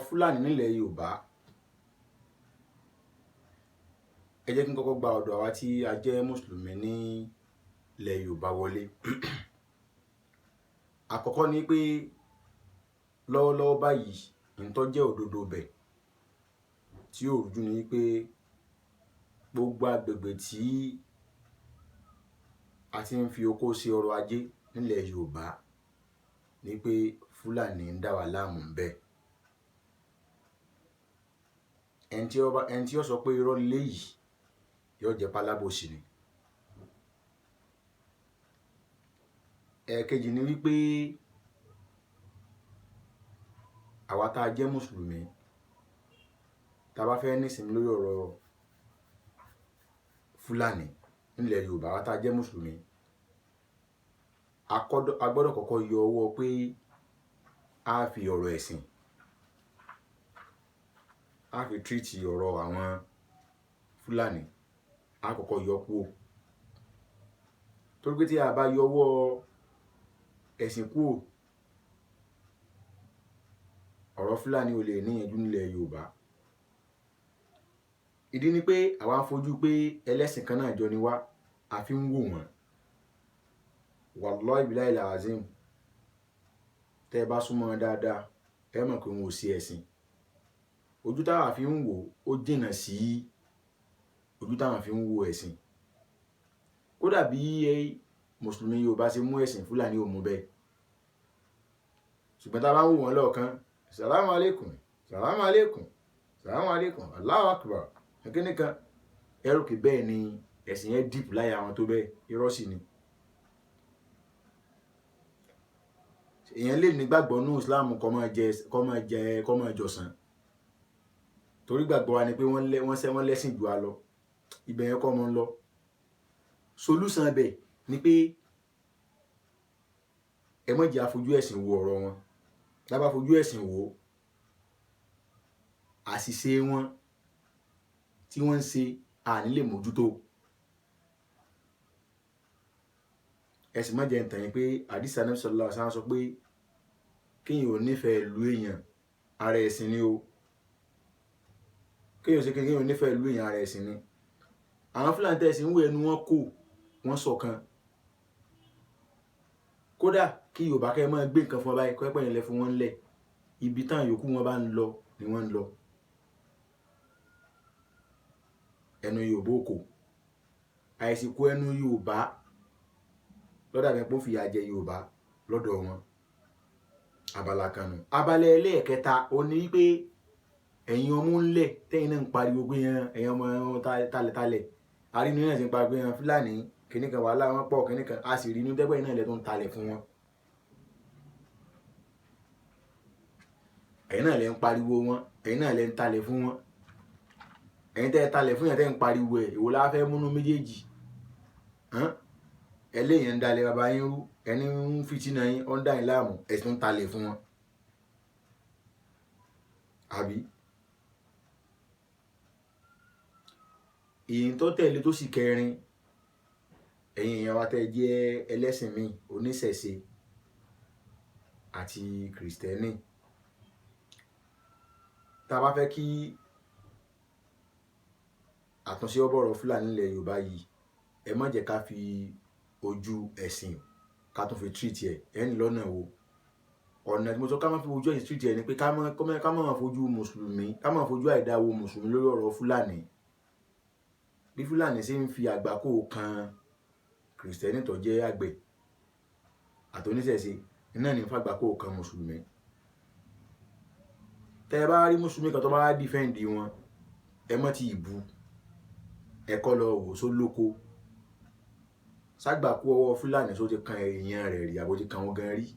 Fúlàní nílẹ̀ Yorùbá, ẹ jẹ́ kí n kọ́kọ́ gba ọ̀dọ̀ àwa tí a jẹ́ mùsùlùmí ní ilẹ̀ Yorùbá wọlé. Àkọ́kọ́ ni pé lọ́wọ́lọ́wọ́ báyìí n tó jẹ́ òdodo bẹ̀ tí ó rújú ni pé gbogbo agbègbè tí a ti ń fi oko ṣe ọrọ̀ ajé nílẹ̀ Yorùbá ni pé Fúlàní ń dá wa láàmú ńbẹ̀. Ẹni tí ó sọ pé irọ́ léyìí yóò jẹ́ pálábòsí ni. Ẹ̀ẹ̀kejì ni wípé àwa tá a jẹ́ mùsùlùmí tá a bá fẹ́ nísìnyí lórí ọ̀rọ̀ Fúlàní nílẹ̀ Yorùbá, àwa tá a jẹ́ mùsùlùmí a gbọ́dọ̀ kọ́kọ́ yọ ọwọ́ pé a fi ọ̀rọ̀ ẹ̀sìn a fi tírìtì ọ̀rọ̀ àwọn Fúlàní, a kọ́kọ́ yọ kúrò. Torí pé tí a bá yọ ọwọ́ ẹ̀sìn kúrò, ọ̀rọ̀ Fúlàní ò lè níyanjú nílẹ̀ Yorùbá. Ìdí ni pé àwa ń fojú pé ẹlẹ́sìn kan náà jọ ni wá, a fi ń wò wọ́n. Wallahi billahi azim, tẹ́ ẹ bá súnmọ́ wọn dáadáa ẹ mọ̀ pé wọn ò sí ẹ̀sìn. Ojú táwa fi ń wò ó jìnnà sí ojú táwa fi ń wo ẹ̀sìn. Kódà bí mùsùlùmí Yorùbá ṣe mú ẹ̀sìn, Fúlàní ò mú bẹ́ẹ̀. Ṣùgbọ́n tá a bá ń wò wọ́n lọ́ọ̀kan, salamu alaikum, salamu alaikum, salamu alaikum, Allahu akbar, kíní kan, ẹrù kì bẹ́ẹ̀ ni ẹ̀sìn yẹn dìpù láyà wọn tó bẹ́ẹ̀, irọ́ sì ni. Èèyàn lè nígbàgbọ́ nínú Islam kó máa jọ̀sán. Torí gbàgbọ́ wa ni pé wọ́n lẹ́sìn jù á lọ. Ibẹ̀ yẹn kọ́ mọ́ ń lọ. Solúsàn bẹ̀ ni pé ẹ má jẹ́ àfojú ẹ̀sìn wo ọ̀rọ̀ wọn. Tá bá fojú ẹ̀sìn wò, àṣìṣe wọn tí wọ́n ń ṣe àní lè mójútó. Ẹ sì má jẹ́ ń tàn yín pé àdísì Ànábì sallallahu alaihi wasallam sọ pé kéèyàn ò nífẹ̀ẹ́ ìlú èèyàn ara ẹ̀sìn ni o. Kéèyàn ò nífẹ̀ẹ́ ìlú èèyàn ara ẹ̀sìn ni. Àwọn Fúlàní tẹ̀sí ń wo ẹnu wọn kò, wọ́n ṣọ̀kan. Kódà kí Yorùbá kẹ́ máa gbé nǹkan fún ọ báyìí, kọ́ ẹ̀pẹ́ yẹn lẹ fún wọn lẹ̀. Ibi táwọn yòókù wọn bá ń lọ ni wọ́n ń lọ. Ẹnu Yorùbá ò kò. Àìsìkò ẹnu Yorùbá lọ́dà bẹ́ẹ̀ pé ó fìyà jẹ Yorùbá lọ́dọ̀ wọn. Abala kan nù. Abala ẹlẹ́ẹ̀kẹta ó ní pé ẹ̀yin ọmọ ńlẹ̀ tẹ́yìn náà ń pariwo pé ẹ̀yin ọmọ talẹ̀talẹ̀. Arínú náà sì ń pariwo pé Fúlàní kíní kan wàhálà wọn pọ̀ kíní kan. A sì rí inú dẹ́gbẹ́ náà lẹ́ tó ń talẹ̀ fún wọn. Ẹ̀yin náà lẹ́ ń pariwo wọn, ẹ̀yin náà lẹ́ ń talẹ̀ fún wọn. Ẹ̀yin tẹ́ ẹ talẹ̀ fún yẹn tẹ́ ń pariwo ẹ̀, èwo la fẹ́ múnú méjèèjì. Ẹlẹ́yìn ń dalẹ̀ bàbá yín rú, ẹni ń fìtínà yín, ó ń dá yín láàmú, ẹ sì ń talẹ̀ fún wọn. Àbí? Èyí tó tẹ̀lé tó sì kẹrin, ẹ̀yin èèyàn wa tẹ́ jẹ́ ẹlẹ́sìn mi, oníṣẹ̀ṣe àti Kìrìsìtẹ́nì. Tá a bá fẹ́ kí àtúnṣe ó bọ̀rọ̀ Fúlàní nílẹ̀ Yorùbá yìí, ẹ má jẹ́ ká fi ojú ẹ̀sìn ká tún fi treat ẹ̀. Ẹni lọ́nà wo? Ọ̀nà tí mo sọ ká má fi ojú ẹ̀sìn treat ẹ̀ ni pé ká má fojú mùsùlùmí, ká má fojú àìdá wo mùsùlùmí lórí ọ̀rọ̀ Fúlàní. Bí Fúlàní ṣe ń fi àgbákò kan Kìrìsìtẹ́nì tó jẹ́ àgbẹ̀ àti oníṣẹ̀ṣe, iná ní ń fa àgbákò kan mùsùlùmí. Tẹ́ ẹ bá rí mùsùlùmí kan tó bá defend wọn, ẹ má ti ìbú. Ẹ kọ́ lọ wò só lóko. Ságbàkú ọwọ́ Fúlàní só ti kan èèyàn rẹ̀ rí àbó ti kan wọn gan rí.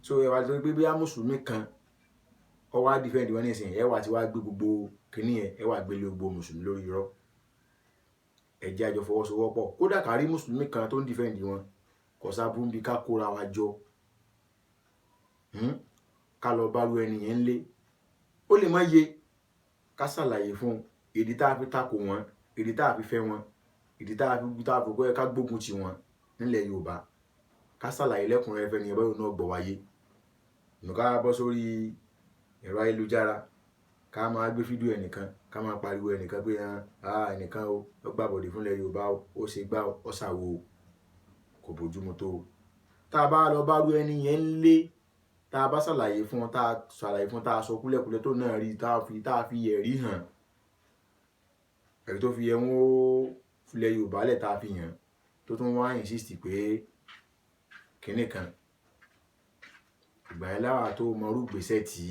So ẹ wá sọ pé bí a mùsùlùmí kan ó wá defend wọn nísìnyí, ẹ wá ti wá gbé gbogbo kíní ẹ wá gbé lé gbogbo mùsùlùmí lórí irọ́. Ẹ jẹ́ àjọ fọwọ́sowọ́pọ̀. Kódà ká rí mùsùlùmí kan tó ń defend wọn, kò sábúrú bí ká kóra wa jọ. Ká lọ bá ru ẹni yẹn lé. Ó lè má yé ká ṣàlàyé fún ìdí tá a fi takò wọn, ìdí tá a fi fẹ́ wọn, ìdí tá a fi kọ́ ẹ ká gbógun ti wọn nílẹ̀ Yorùbá. Ká ṣàlàyé lẹ́kùnrẹ́rẹ́ fẹ́ ni ẹbẹ́ òun náà gbọ́ wáyé. Ká bọ́ sórí ẹ̀rọ ayélujára ká máa gbé fídíò ẹnìkan ká máa pariwo ẹnìkan pé ẹnìkan ó gbàbọ̀dé fúnlẹ̀ Yorùbá ó ṣe gbá ó ṣàwo kò bójúmu tó o. Tá a bá lọ bá rú ẹni yẹn lé tá a bá ṣàlàyé fún tá a ṣàlàyé fún tá a sọ kúlẹ̀kúlẹ̀ tó náà rí tá a fi ẹ̀rí hàn ẹ̀rí tó fi yẹ wọ́n ó filẹ̀ Yorùbá lẹ̀ tá a fi hàn tó tún wá insist pé kinní kan ìgbà yẹn láwa tó mọrú ìgbésẹ̀ tí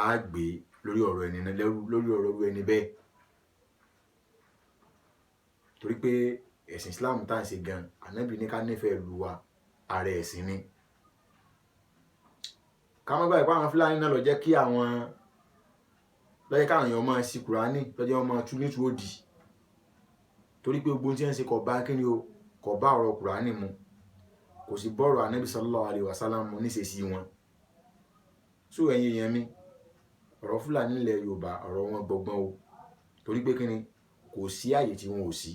a gbé lórí ọ̀rọ̀ ẹni náà lórí ọ̀rọ̀ ẹni bẹ́ẹ̀ torí pé ẹ̀sìn Islam tá à ń ṣe gan Ànábì ní ká nífẹ̀ẹ́ ìlú wa ààrẹ ẹ̀sìn ni ká má gbàgbé pé àwọn Fúlàní náà ló jẹ́ kí àwọn lọ́jẹ́ káwọn èèyàn máa ṣí Kùránì lọ́jẹ́ wọn máa tú ní tú òdì torí pé gbogbo tí wọ́n ń ṣe kò bá kíni o kò bá ọ̀rọ̀ Kùránì mu kò sì bọ́rọ̀ Ànábì sallallahu alaihi wasallam mu níṣesí wọn so ẹ̀yin èèyàn mi ọ̀rọ̀ Fúlàní ilẹ̀ Yorùbá ọ̀rọ̀ wọn gbọgbọ́n o torí pé kíni kò sí àyè tí wọn ò sí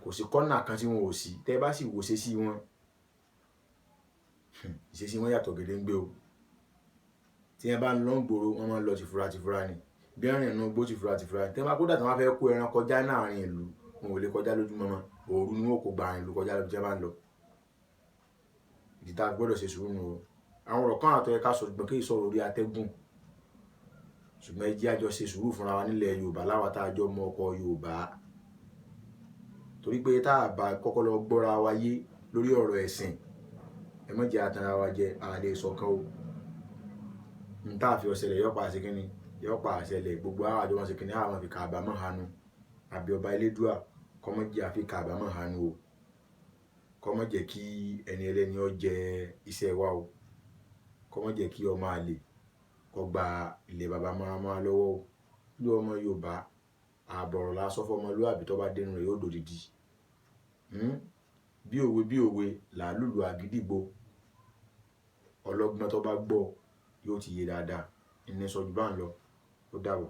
kò sí kọ́nà kan tí wọn ò sí tẹ́ bá sì wò ṣe sí wọn ìṣesí wọn yàtọ̀ gédéǹgbé o tí wọn bá ń lọ gbòòrò wọn máa ń lọ tìfura ni bí ẹran ìrìn gbó tìfura ni tẹ́ bá kódà tí wọn fẹ́ kó ẹran kọjá láàrin ìlú wọn ò lè kọjá lójúmọ́ mọ́ òru ni wọn kò gba àrìn ìlú kọjá lójú tí wọn bá ń lọ ìdí tá a gbọ́dọ̀ ṣe sùúrù nù o àwọn ọ̀rọ̀ kan àtọ́ yẹ ká sọ ṣùgbọ́n kí ìsọ̀rọ̀ orí atẹ́gùn ṣùgbọ́n ẹ jẹ́ àjọ ṣe sùúrù fúnra wa nílẹ̀ Yorùbá láwa tá a jọ mọ ọkọ Yorùbá torí pé tá a bá kọ́kọ́ lọ gbọ́ra wa yé lórí ọ̀rọ̀ ẹ̀sìn ẹ má jẹ́ àtàrà wa jẹ àlè ìṣọ̀kan o n tá a fi ọ̀sẹ̀lẹ̀ yọ̀pá àṣẹ kínní yọ̀pá àṣẹlẹ̀ gbogbo àwọn àjọ wọn ṣe kínní àwọn fi kàbámọ̀ hanu àbí ọba Elédùà kọ́mọ́jẹ́ àfi kàbámọ̀ hanu o kọ́mọ́jẹ́ kí ẹni ẹlẹ́ni ó jẹ iṣẹ́ wa o kọ́mọ́jẹ́ kí ọmọ àlè kó gba ilẹ̀ bàbá máa lọ́wọ́ o bí ọmọ Yorùbá àbọ̀rọ̀ la sọ fọmọlúwàbí tó bá dénú rẹ̀ yóò dòdìdì bí òwe làálùlù àgídìgbò ọlọ́gbọ́n tó bá gbọ́ yóò ti yé dáadáa ìní sọ jù bá ń lọ ó dàbọ̀.